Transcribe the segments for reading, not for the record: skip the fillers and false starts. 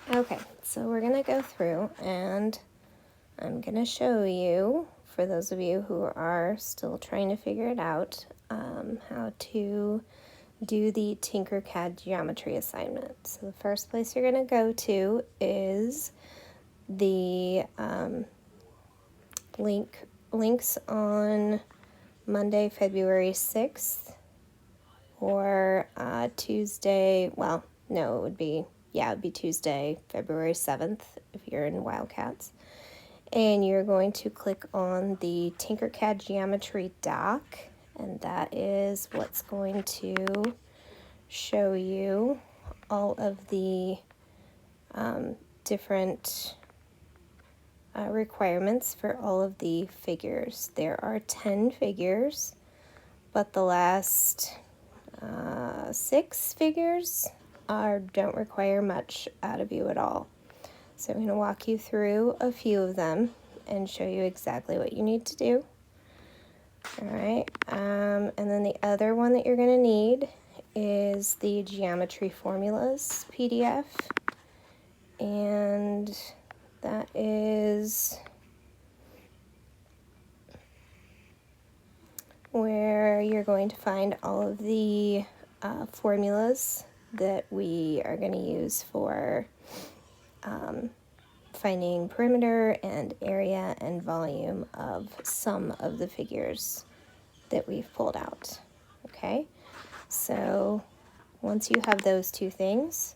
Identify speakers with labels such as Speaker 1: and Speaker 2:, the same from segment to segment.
Speaker 1: Okay, so we're gonna go through and I'm gonna show you, for those of you who are still trying to figure it out, how to do the Tinkercad geometry assignment. So the first place you're gonna go to is the links on Monday, February 6th, or Tuesday, well, no, it'd be Tuesday, February 7th if you're in Wildcats. And you're going to click on the Tinkercad Geometry doc, and that is what's going to show you all of the different requirements for all of the figures. There are 10 figures, but the last 6 figures don't require much out of you at all. So I'm going to walk you through a few of them and show you exactly what you need to do. All right, and then the other one that you're going to need is the Geometry Formulas PDF, and that is where you're going to find all of the formulas that we are going to use for finding perimeter and area and volume of some of the figures that we've pulled out. Okay, so once you have those two things,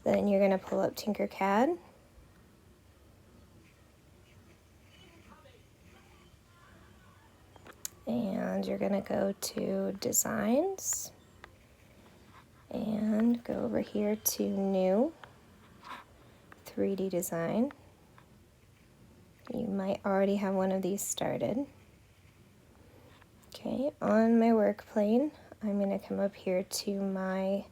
Speaker 1: then you're going to pull up Tinkercad. And you're going to go to Designs and go over here to New 3D Design. You might already have one of these started. Okay, on my work plane, I'm going to come up here to my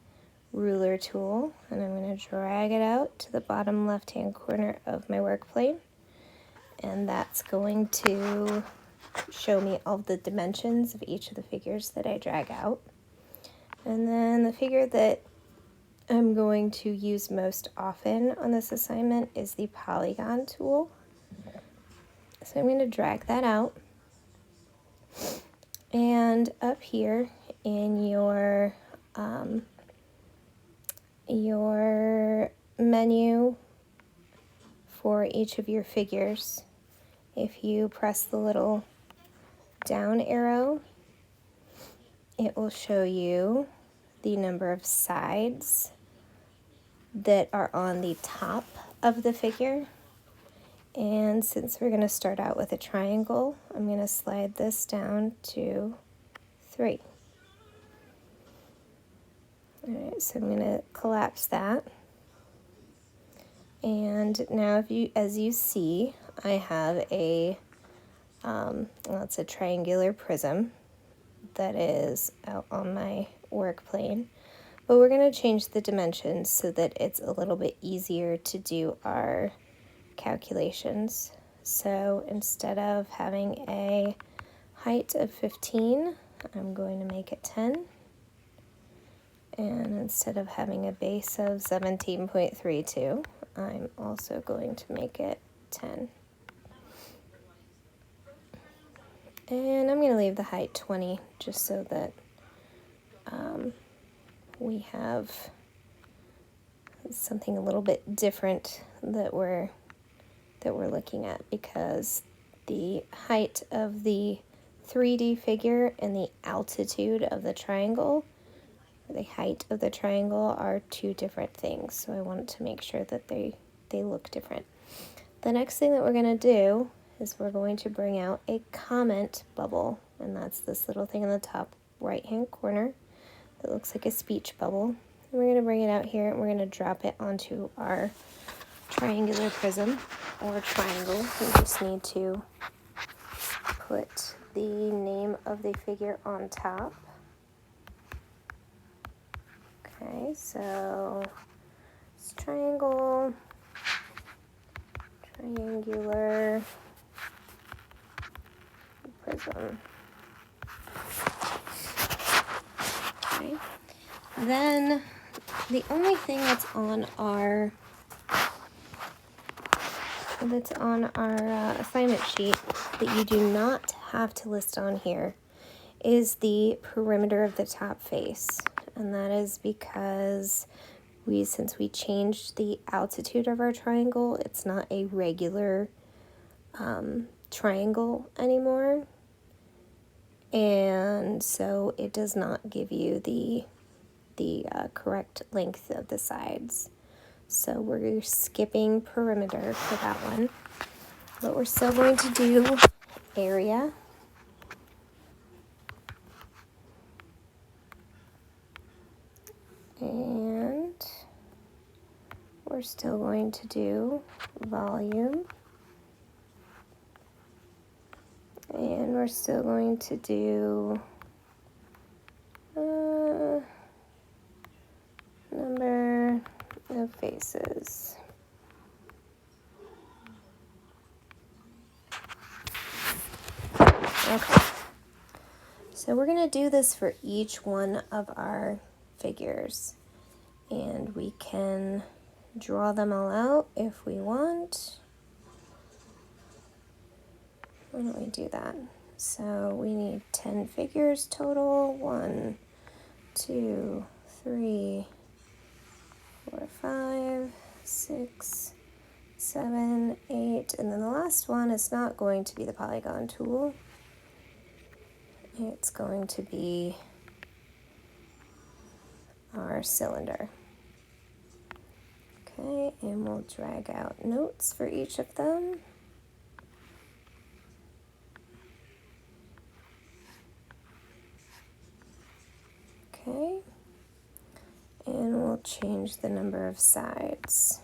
Speaker 1: ruler tool, and I'm going to drag it out to the bottom left-hand corner of my work plane, and that's going to show me all the dimensions of each of the figures that I drag out. And then the figure that I'm going to use most often on this assignment is the polygon tool. So I'm going to drag that out. And up here in your menu for each of your figures, if you press the little down arrow, it will show you the number of sides that are on the top of the figure. And since we're going to start out with a triangle, I'm going to slide this down to 3. Alright, so I'm going to collapse that. And now as you see, I have a it's a triangular prism that is out on my work plane. But we're going to change the dimensions so that it's a little bit easier to do our calculations. So instead of having a height of 15, I'm going to make it 10. And instead of having a base of 17.32, I'm also going to make it 10. And I'm going to leave the height 20 just so that we have something a little bit different that we're looking at, because the height of the 3D figure and the altitude of the triangle, the height of the triangle, are two different things. So I wanted to make sure that they look different. The next thing that we're going to do is we're going to bring out a comment bubble, and that's this little thing in the top right hand corner that looks like a speech bubble. And we're going to bring it out here and we're going to drop it onto our triangular prism or triangle. We just need to put the name of the figure on top. Okay, so it's triangular prism. Okay, then the only thing that's on our that's on our assignment sheet that you do not have to list on here is the perimeter of the top face. And that is because since we changed the altitude of our triangle, it's not a regular triangle anymore. And so it does not give you the correct length of the sides. So we're skipping perimeter for that one. But we're still going to do area. And we're still going to do volume. And we're still going to do number of faces. Okay. So we're going to do this for each one of our figures. And we can draw them all out if we want. Why don't we do that? So we need 10 figures total. 1, 2, 3, 4, 5, 6, 7, 8. And then the last one is not going to be the polygon tool. It's going to be our cylinder. Okay, and we'll drag out notes for each of them. Okay, and we'll change the number of sides.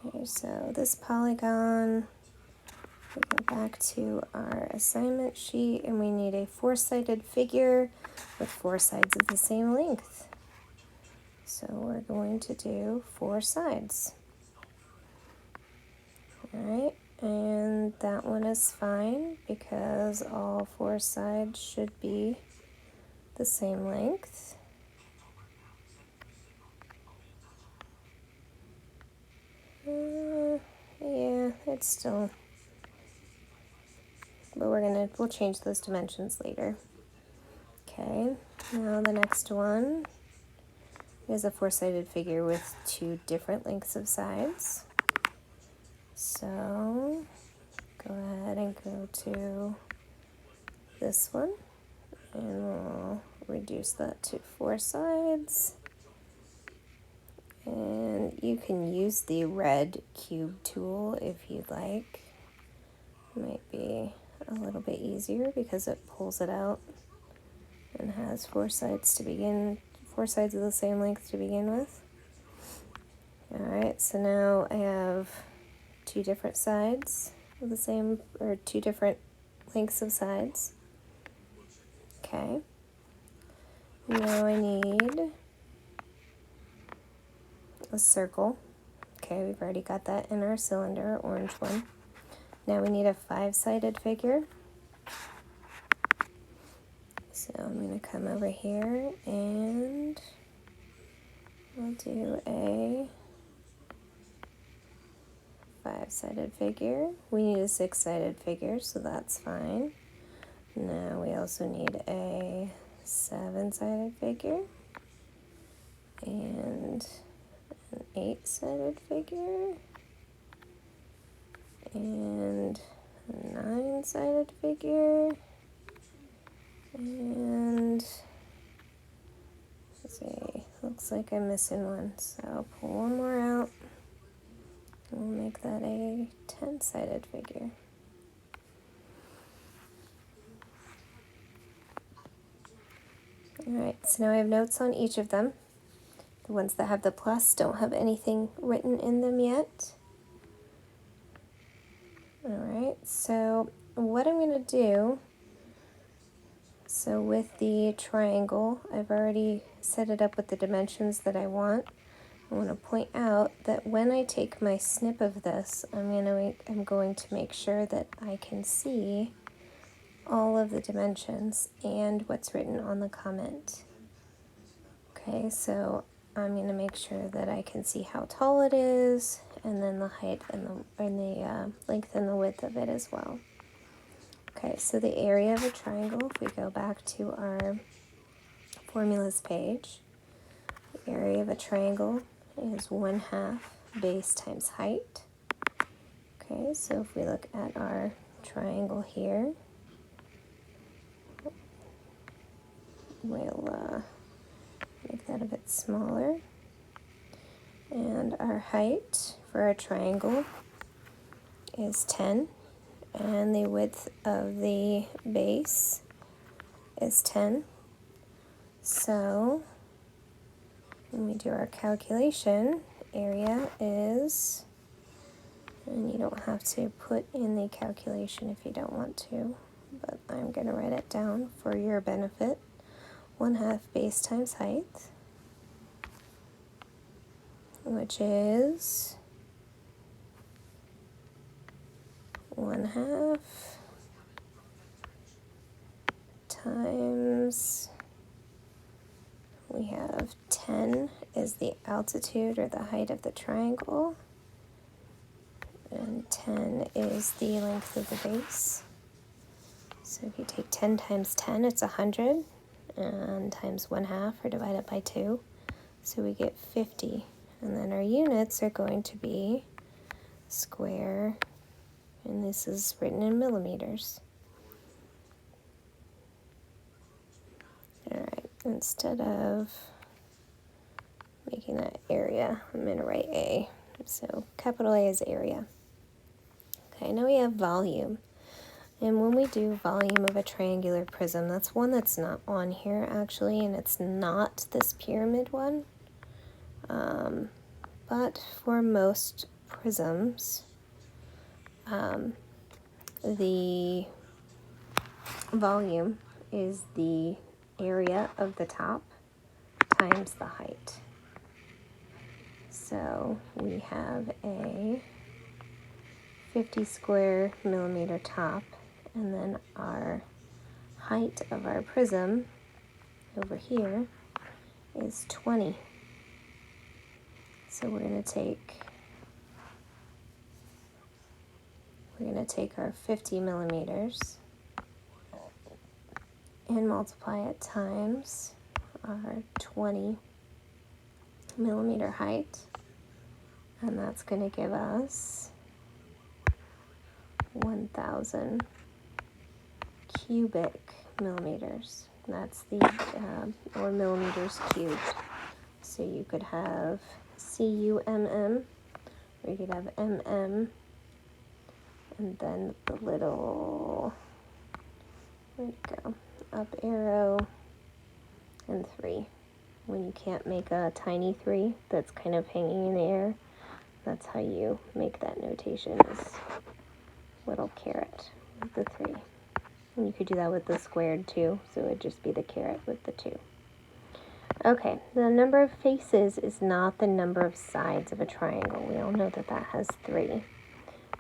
Speaker 1: Okay, so this polygon, we go back to our assignment sheet and we need a 4-sided figure with 4 sides of the same length. So we're going to do 4 sides. All right, and that one is fine because all 4 sides should be the same length. Yeah, it's still, but we'll change those dimensions later. Okay, now the next one is a 4-sided figure with 2 different lengths of sides. So go ahead and go to this one and we'll reduce that to 4 sides. And you can use the red cube tool if you'd like. Might be a little bit easier because it pulls it out and has 4 sides to begin, 4 sides of the same length to begin with. All right, so now I have 2 different sides of the same, or 2 different lengths of sides. Okay. Now I need a circle. Okay, we've already got that in our cylinder, orange one. Now we need a 5-sided figure. So I'm going to come over here and we'll do a 5-sided figure. We need a 6-sided figure, so that's fine. Now we also need a 7-sided figure and an 8-sided figure and a 9-sided figure and let's see, looks like I'm missing one, so I'll pull one more out and we'll make that a 10-sided figure. Alright, so now I have notes on each of them. The ones that have the plus don't have anything written in them yet. Alright, so what I'm going to do, so with the triangle, I've already set it up with the dimensions that I want. I want to point out that when I take my snip of this, I'm going to make sure that I can see all of the dimensions and what's written on the comment. Okay, so I'm going to make sure that I can see how tall it is, and then the height and the length and the width of it as well. Okay, so the area of a triangle, if we go back to our formulas page, the area of a triangle is 1/2 base times height. Okay, so if we look at our triangle here, we'll make that a bit smaller. And our height for our triangle is 10, and the width of the base is 10. So when we do our calculation, area is, and you don't have to put in the calculation if you don't want to, but I'm going to write it down for your benefit. 1/2 base times height, which is 1/2 times, we have 10 is the altitude or the height of the triangle, and 10 is the length of the base. So if you take 10 times 10, it's 100, and times 1/2 or divide it by 2, so we get 50. And then our units are going to be square, and this is written in millimeters. All right, instead of making that area, I'm going to write A. So capital A is area. Okay, now we have volume. And when we do volume of a triangular prism, that's one that's not on here actually, and it's not this pyramid one. But for most prisms, the volume is the area of the top times the height. So we have a 50 square millimeter top, and then our height of our prism over here is 20. So we're going to take our 50 millimeters and multiply it times our 20 millimeter height, and that's going to give us 1,000 cubic millimeters. That's the, or millimeters cubed. So you could have CUMM, or you could have MM, and then the little, where'd it go, up arrow, and 3. When you can't make a tiny 3 that's kind of hanging in the air, that's how you make that notation, is little caret with the 3. And you could do that with the squared too, so it would just be the caret with the 2. Okay, the number of faces is not the number of sides of a triangle. We all know that that has 3.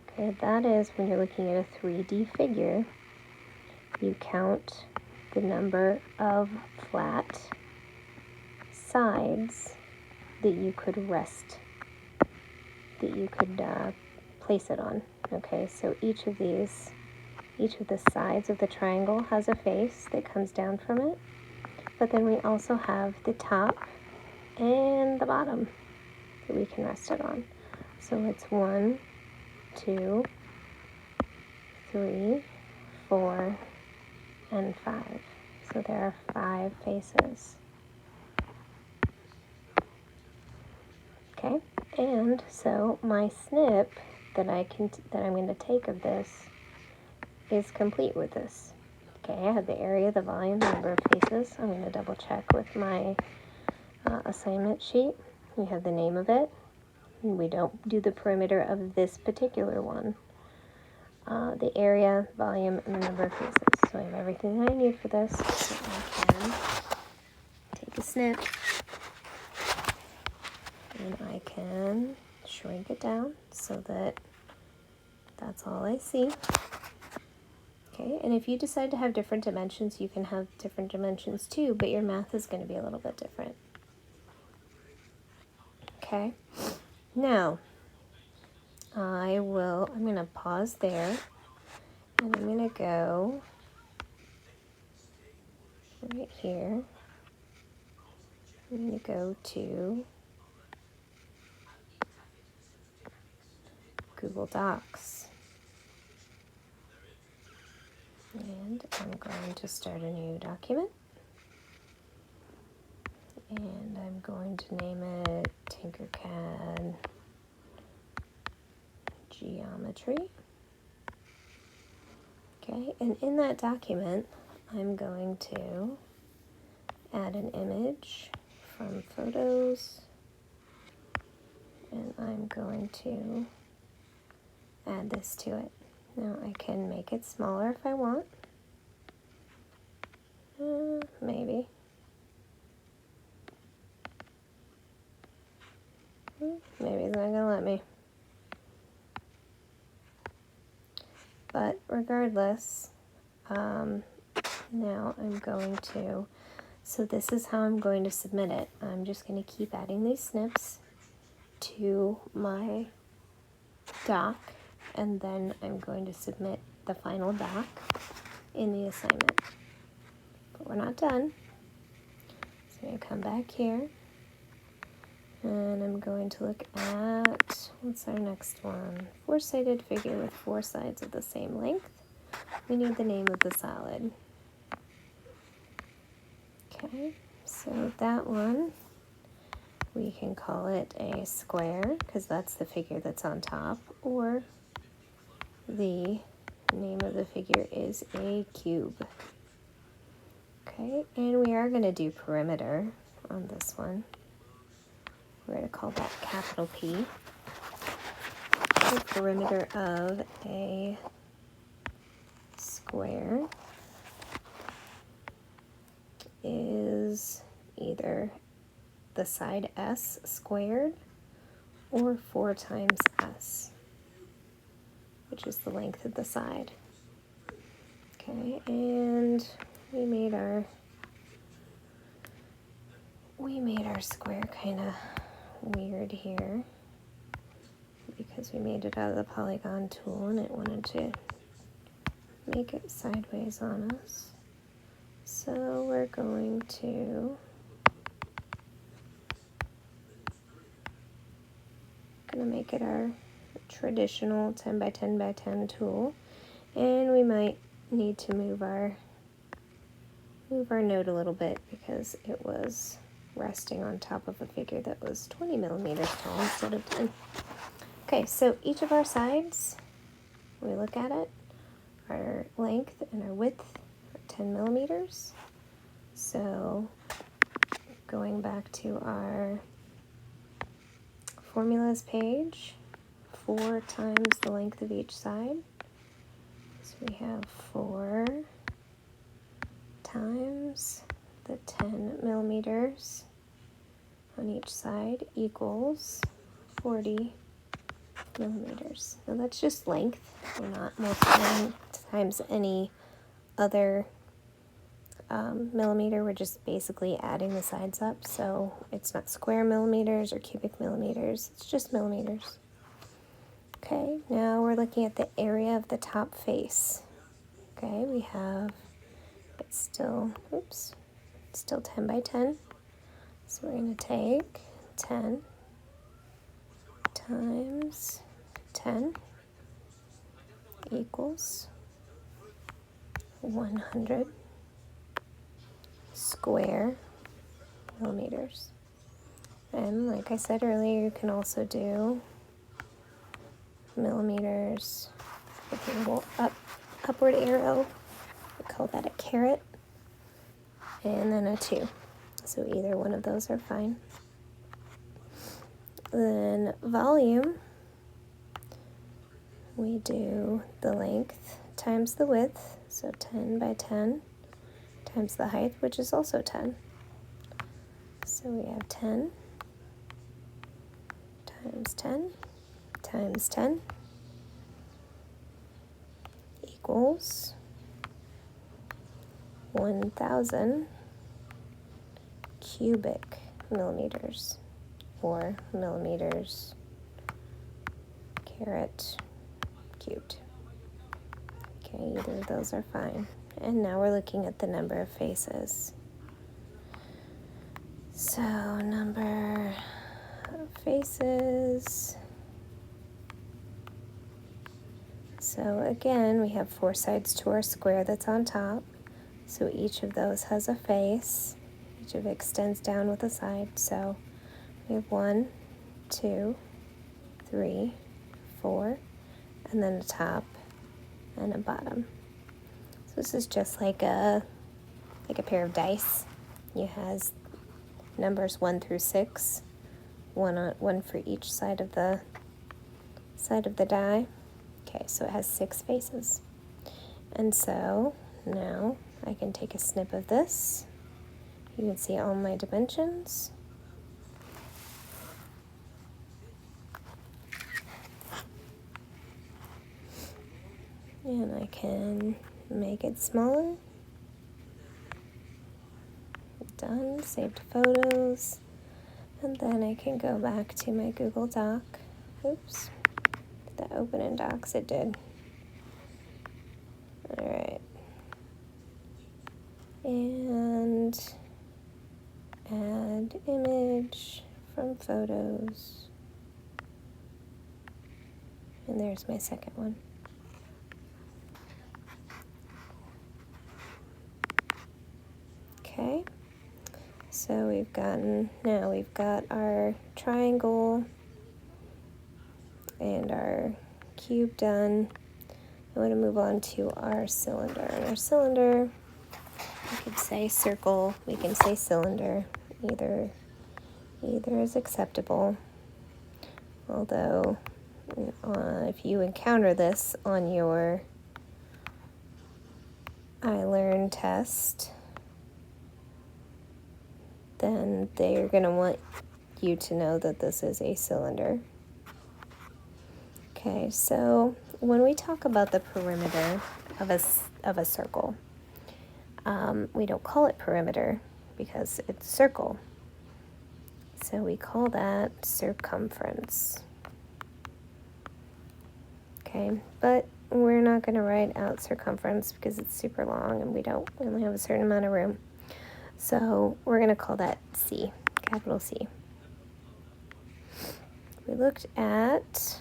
Speaker 1: Okay, that is when you're looking at a 3D figure, you count the number of flat sides that you could rest, that you could place it on. Okay, so each of the sides of the triangle has a face that comes down from it, but then we also have the top and the bottom that we can rest it on. So it's 1, 2, 3, 4, and 5. So there are 5 faces. Okay, and so my snip that I'm going to take of this is complete with this. Okay, I have the area, the volume, the number of faces. I'm going to double check with my assignment sheet. We have the name of it. We don't do the perimeter of this particular one. The area, volume, and the number of faces. So I have everything that I need for this. So I can take a snip, and I can shrink it down so that that's all I see. Okay, and if you decide to have different dimensions, you can have different dimensions too, but your math is going to be a little bit different. Okay, now I'm going to pause there, and I'm going to go right here. I'm going to go to Google Docs. And I'm going to start a new document. And I'm going to name it Tinkercad Geometry. Okay, and in that document, I'm going to add an image from Photos, and I'm going to add this to it. Now I can make it smaller if I want. Maybe. Maybe it's not going to let me. But regardless, now I'm going to, so this is how I'm going to submit it. I'm just going to keep adding these snips to my doc, and then I'm going to submit the final doc in the assignment. But we're not done. So I'm going to come back here, and I'm going to look at, what's our next one? Four-sided figure with four sides of the same length. We need the name of the solid. Okay, so that one, we can call it a square, because that's the figure that's on top, or the name of the figure is a cube. Okay, and we are going to do perimeter on this one. We're going to call that capital P. The perimeter of a square is either the side S squared or 4 times S, which is the length of the side. Okay, and we made our square kind of weird here because we made it out of the polygon tool and it wanted to make it sideways on us. So we're going to make it our traditional 10 by 10 by 10 tool, and we might need to move our node a little bit because it was resting on top of a figure that was 20 millimeters tall instead of 10. Okay, so each of our sides, we look at it, our length and our width are 10 millimeters. So going back to our formulas page, 4 times the length of each side. So we have 4 times the 10 millimeters on each side equals 40 millimeters. Now that's just length. We're not multiplying times any other millimeter. We're just basically adding the sides up. So it's not square millimeters or cubic millimeters. It's just millimeters. Okay, now we're looking at the area of the top face. Okay, we have, it's still 10 by 10. So we're going to take 10 times 10 equals 100 square millimeters. And like I said earlier, you can also do millimeters with a little upward arrow. We call that a caret, and then a 2. So either one of those are fine. Then volume, we do the length times the width, so 10 by 10 times the height, which is also 10. So we have 10 times 10 times 10 equals 1,000 cubic millimeters. or millimeters carat cubed. Okay, either of those are fine. And now we're looking at the number of faces. So number of faces. So again, we have 4 sides to our square that's on top. So each of those has a face. Each of it extends down with a side. So we have 1, 2, 3, 4, and then a top and a bottom. So this is just like a pair of dice. It has numbers 1 through 6, one for each side of the die. Okay, so it has 6 faces. And so now I can take a snip of this. You can see all my dimensions. And I can make it smaller. Done, saved photos. And then I can go back to my Google Doc. Oops, did that open in Docs? It did. All right. And add image from photos. And there's my second one. Okay. So now we've got our triangle and our cube done. I want to move on to our cylinder. And our cylinder, we could say circle, we can say cylinder. Either is acceptable. Although, if you encounter this on your iLearn test, then they're going to want you to know that this is a cylinder. Okay, so when we talk about the perimeter of a circle, we don't call it perimeter because it's circle. So we call that circumference. Okay, but we're not going to write out circumference because it's super long and we only have a certain amount of room. So we're going to call that C, capital C. We looked at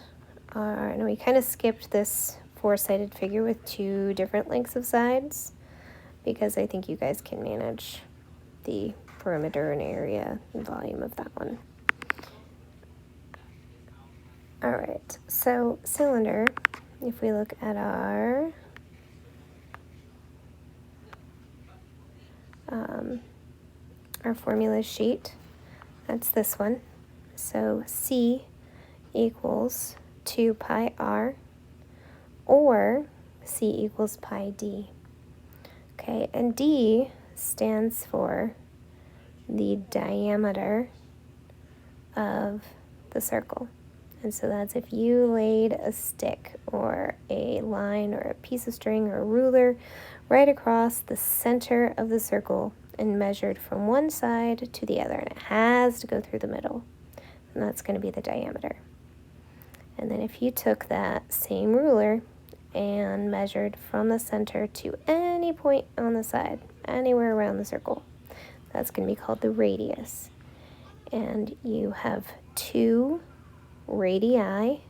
Speaker 1: and we kind of skipped this 4-sided figure with 2 different lengths of sides because I think you guys can manage the perimeter and area and volume of that one. All right, so cylinder, if we look at our formula sheet, that's this one. So C equals 2 pi r, or C equals pi d. Okay, and d stands for the diameter of the circle. And so that's if you laid a stick or a line or a piece of string or a ruler right across the center of the circle and measured from one side to the other, and it has to go through the middle, and that's going to be the diameter. And then if you took that same ruler and measured from the center to any point on the side, anywhere around the circle, that's going to be called the radius. And you have 2 radii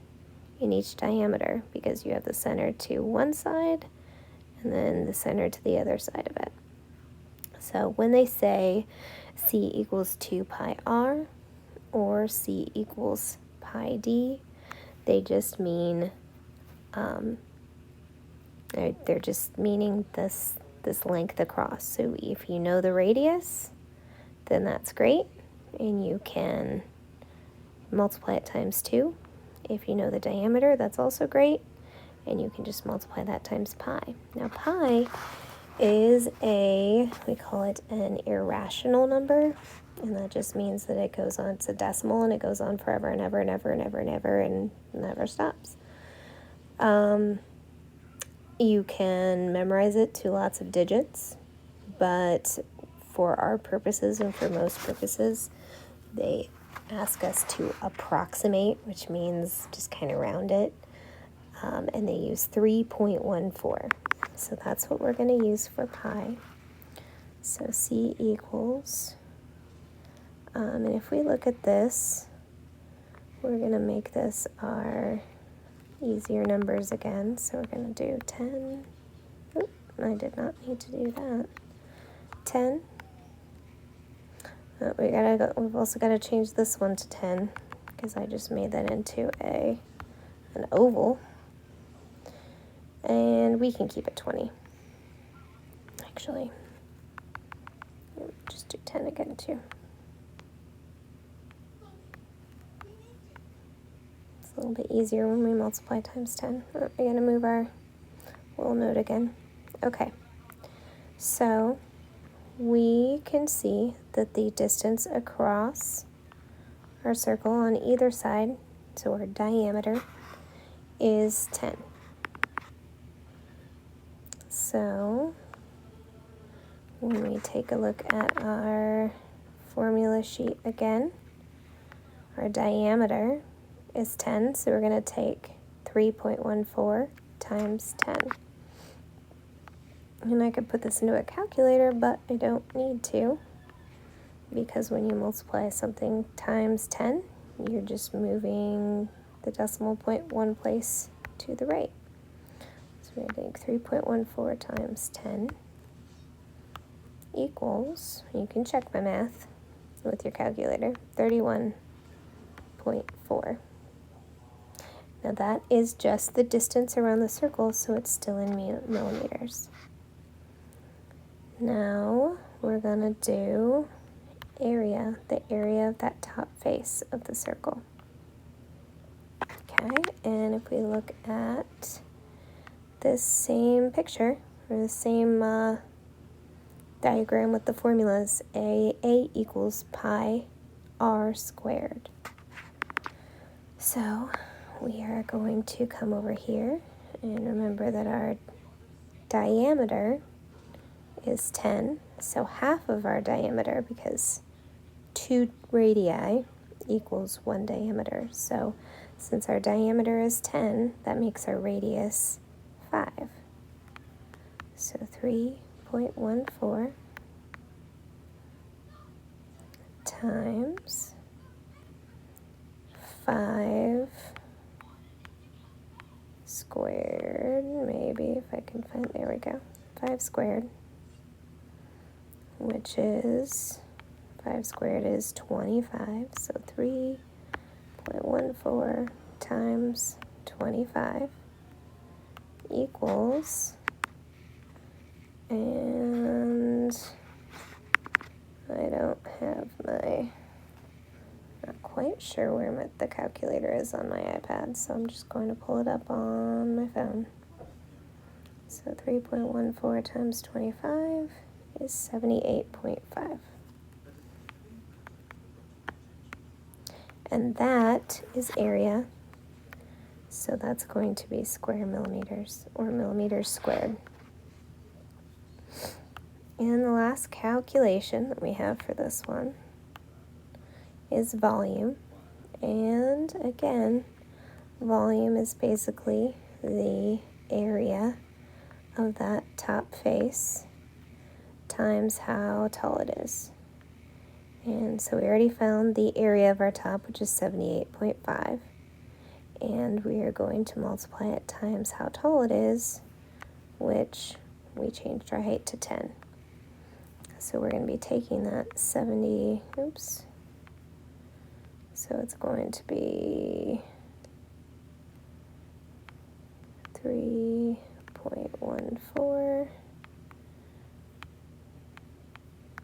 Speaker 1: in each diameter because you have the center to one side and then the center to the other side of it. So when they say C equals 2 pi r or C equals pi d, they just mean they're just meaning this length across. So if you know the radius, then that's great, and you can multiply it times 2. If you know the diameter, that's also great, and you can just multiply that times pi. Now pi is we call it an irrational number, and that just means that it goes on, it's a decimal, and it goes on forever and ever and ever and ever and ever and never stops. You can memorize it to lots of digits, but for our purposes and for most purposes, they ask us to approximate, which means just kind of round it, and they use 3.14. So that's what we're going to use for pi. So C equals, and if we look at this, we're going to make this our easier numbers again. So we're going to do 10. Oop, I did not need to do that. 10. We've also got to change this one to 10 because I just made that into an oval. And we can keep it 20. Actually, just do 10 again too. It's a little bit easier when we multiply times 10. We're going to move our little note again. Okay, so we can see that the distance across our circle on either side, so our diameter, is 10. So when we take a look at our formula sheet again, our diameter is 10, so we're going to take 3.14 times 10. And I could put this into a calculator, but I don't need to, because when you multiply something times 10, you're just moving the decimal point one place to the right. So we're going to take 3.14 times 10 equals, you can check my math with your calculator, 31.4. Now that is just the distance around the circle, so it's still in millimeters. Now we're going to do area, the area of that top face of the circle. Okay, and if we look at this same picture, or the same diagram with the formulas, A equals pi r squared. So we are going to come over here and remember that our diameter is 10, so half of our diameter, because 2 radii equals 1 diameter. So since our diameter is 10, that makes our radius 5. So 3.14 times 5 squared, maybe if I can find, there we go, 5 squared, which is, 5 squared is 25, so 3.14 times 25 equals, and I don't have my, not quite sure where the calculator is on my iPad, so I'm just going to pull it up on my phone. So 3.14 times 25 is 78.5. And that is area, so that's going to be square millimeters, or millimeters squared. And the last calculation that we have for this one is volume. And again, volume is basically the area of that top face times how tall it is. And so we already found the area of our top, which is 78.5. And we are going to multiply it times how tall it is, which we changed our height to 10. So we're going to be taking that 70, oops. So it's going to be 3.14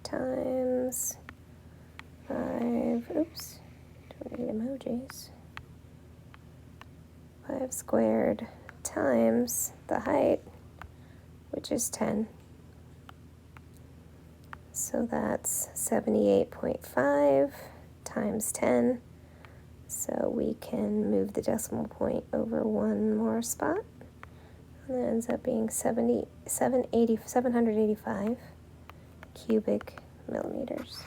Speaker 1: times 5, oops, don't need emojis, 5 squared times the height, which is 10. So that's 78.5 times 10. So we can move the decimal point over one more spot. And that ends up being 785 cubic millimeters.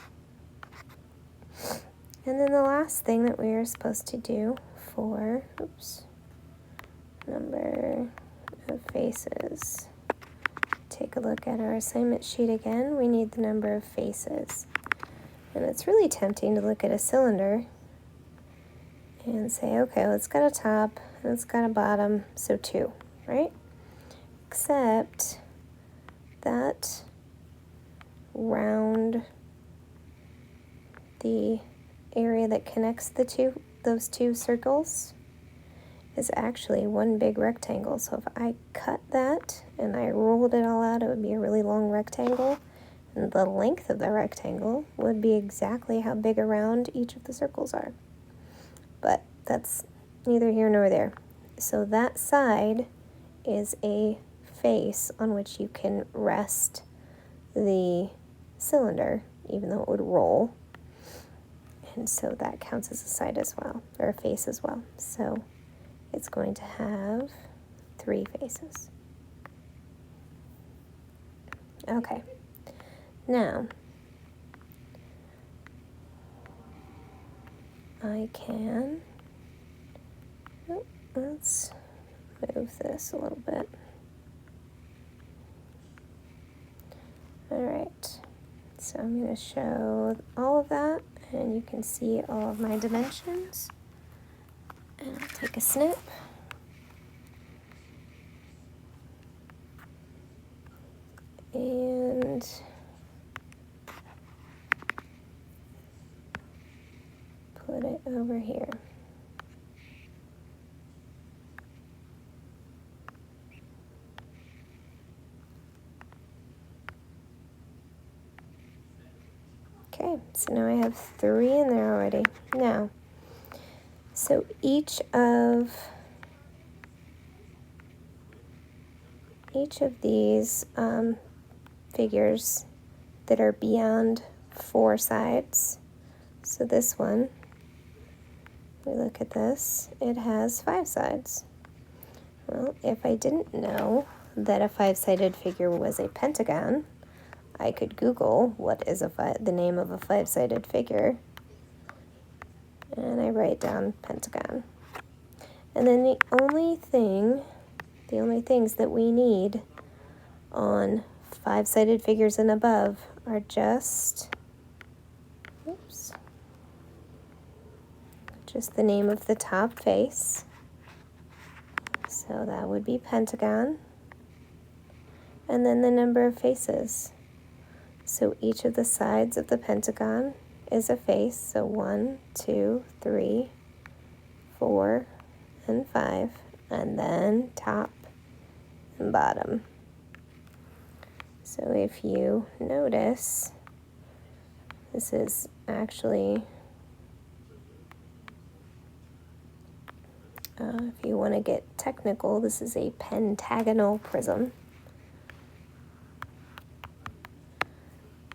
Speaker 1: And then the last thing that we are supposed to do for, number of faces. Take a look at our assignment sheet again. We need the number of faces. And it's really tempting to look at a cylinder and say, okay, well, it's got a top and it's got a bottom, so 2, right? Except that round, the area that connects those two circles, is actually one big rectangle. So if I cut that and I rolled it all out, it would be a really long rectangle. And the length of the rectangle would be exactly how big around each of the circles are. But that's neither here nor there. So that side is a face on which you can rest the cylinder, even though it would roll. And so that counts as a side as well, or a face as well. So it's going to have 3 faces. Okay, now I can, let's move this a little bit. All right, so I'm going to show all of that, and you can see all of my dimensions. And I'll take a snip. And put it over here. Okay, so now I have 3 in there already. Now, so each of these figures that are beyond 4 sides, so this one, we look at this, it has 5 sides. Well, if I didn't know that a 5-sided figure was a pentagon, I could Google what is the name of a 5-sided figure, and I write down pentagon. And then the only things that we need on 5-sided figures and above are just the name of the top face. So that would be pentagon. And then the number of faces. So each of the sides of the pentagon is a face. So 1, 2, 3, 4, and 5. And then top and bottom. So if you notice, this is actually, if you want to get technical, this is a pentagonal prism.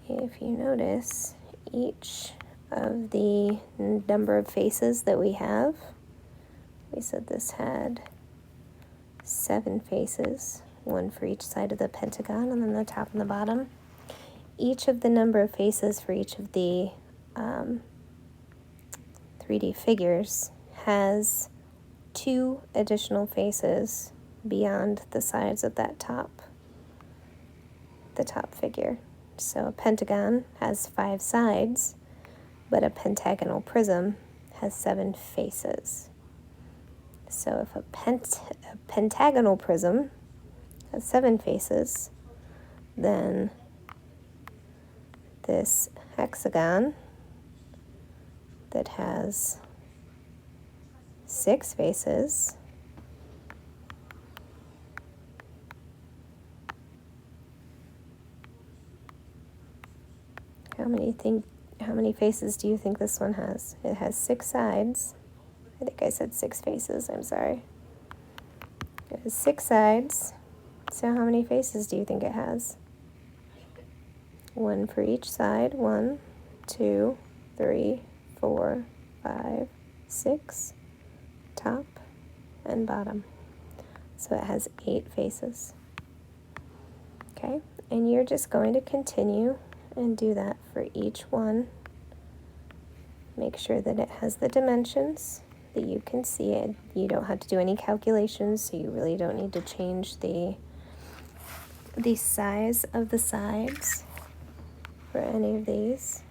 Speaker 1: If you notice, each of the number of faces that we have, we said this had 7 faces, 1 for each side of the pentagon, and then the top and the bottom. Each of the number of faces for each of the 3D figures has 2 additional faces beyond the sides of the top figure. So a pentagon has 5 sides, but a pentagonal prism has 7 faces. So if a pentagonal prism has 7 faces, then this hexagon that has 6 faces how many faces do you think this one has? It has 6 sides. I think I said 6 faces, I'm sorry. It has 6 sides. So how many faces do you think it has? 1 for each side. 1, 2, 3, 4, 5, 6. Top and bottom. So it has 8 faces. Okay, and you're just going to continue and do that for each one Make sure that it has the dimensions that you can see it. You don't have to do any calculations, so you really don't need to change the size of the sides for any of these.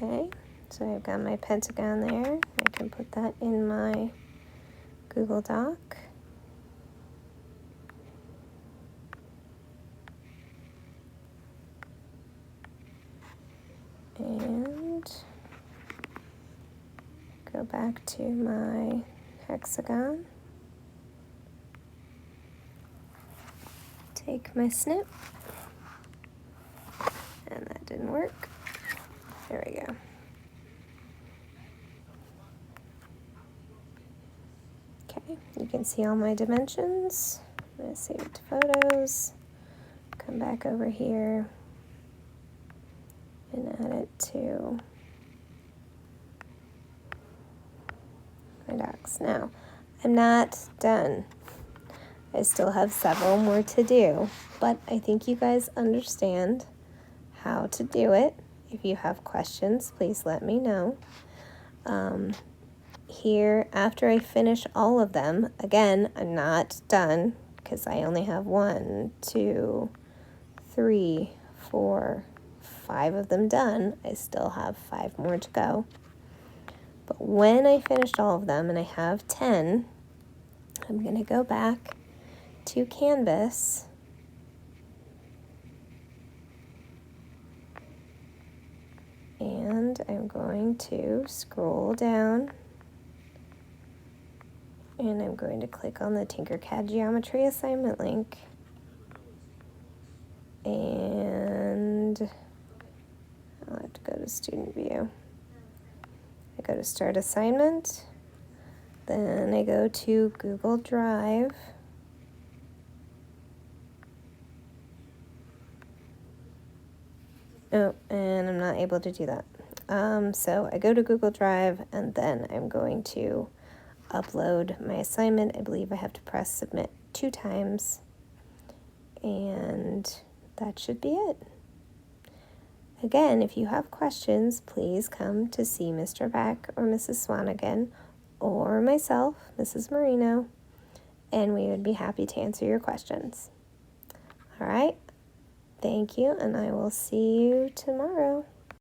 Speaker 1: Okay, so I've got my pentagon there. I can put that in my Google Doc. And go back to my hexagon. Take my snip. And that didn't work. There we go. Okay, you can see all my dimensions. I'm going to save it to photos. Come back over here and add it to my docs. Now, I'm not done. I still have several more to do, but I think you guys understand how to do it. If you have questions, please let me know. Here, after I finish all of them, again, I'm not done because I only have 1, 2, 3, 4, 5 of them done. I still have 5 more to go. But when I finished all of them and I have 10, I'm going to go back to Canvas and I'm going to scroll down and I'm going to click on the Tinkercad Geometry Assignment link, and I'll have to go to Student View. I go to Start Assignment, then I go to Google Drive, oh, and I'm not able to do that. So I go to Google Drive and then I'm going to upload my assignment. I believe I have to press submit 2 times, and that should be it. Again, if you have questions, please come to see Mr. Beck or Mrs. Swanigan or myself, Mrs. Marino, and we would be happy to answer your questions. All right, thank you, and I will see you tomorrow.